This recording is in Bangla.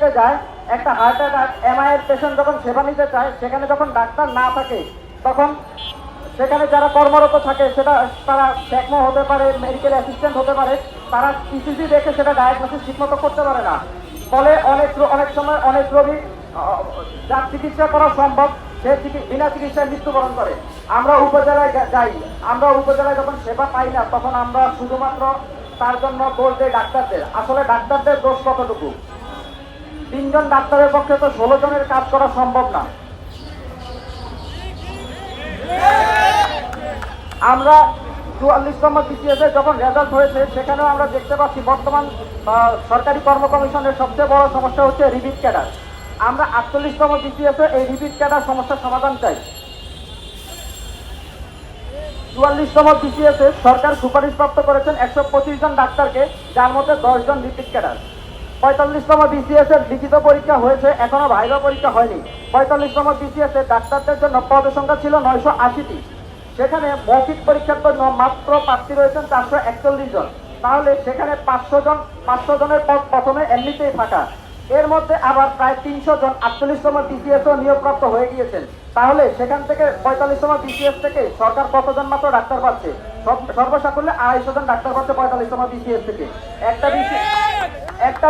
নিতে যায়, একটা হার্ট অ্যাটাক এমআই এর পেশেন্ট যখন সেবা নিতে চায়, সেখানে যখন ডাক্তার না থাকে তখন সেখানে যারা কর্মরত থাকে সেটা তারা টেকমো হতে পারে, মেডিকেল অ্যাসিস্ট্যান্ট হতে পারে, তারা ইসিজি দেখে সেটা ডায়াগনোসিস ঠিকমতো করতে পারে না। ফলে অনেক সময় অনেক রোগী যার চিকিৎসা করা সম্ভব সে বিনা চিকিৎসায় মৃত্যুবরণ করে। আমরা উপজেলায় যাই, আমরা উপজেলায় যখন সেবা পাই না তখন আমরা শুধুমাত্র তার জন্য দোষ দেই ডাক্তারদের। আসলে ডাক্তারদের দোষ কতটুকু? 3 জন ডাক্তারের পক্ষে তো 16 জনের কাজ করা সম্ভব না। আমরা 44তম বিসিএস এর যখন রেজাল্ট হয়েছে সেখানেও আমরা দেখতে পাচ্ছি বর্তমান সরকারি কর্ম কমিশনের সবচেয়ে বড় সমস্যা হচ্ছে রিপিট ক্যাডার। আমরা 48তম বিসিএস এ এই রিপিট ক্যাডার সমস্যার সমাধান চাই। 44তম বিসিএস এ সরকার সুপারিশপ্রাপ্ত করেছেন 125 জন ডাক্তারকে, যার মধ্যে 10 জন রিপিট ক্যাডার। 45তম বিসিএস এর লিখিত পরীক্ষা হয়েছে, এখনো ভাইভা পরীক্ষা হয়নি। 45তম বিসিএস এর ডাক্তারদের জন্য পদ সংখ্যা ছিল 980টি, সেখানে মৌখিক পরীক্ষার জন্য মাত্র প্রার্থী রয়েছেন 441 জন। তাহলে সেখানে 500 জনের পদ প্রথমে এমনিতেই ফাঁকা, এর মধ্যে আবার প্রায় 300 জন 48তম বিসিএস ও নিয়োগপ্রাপ্ত হয়ে গিয়েছেন। তাহলে সেখান থেকে 45তম বিসিএস থেকে সরকার কতজন মাত্র ডাক্তার পাচ্ছে? সর্বসাকুল্যে 250 জন ডাক্তার পাচ্ছে 45তম বিসিএস থেকে। একটা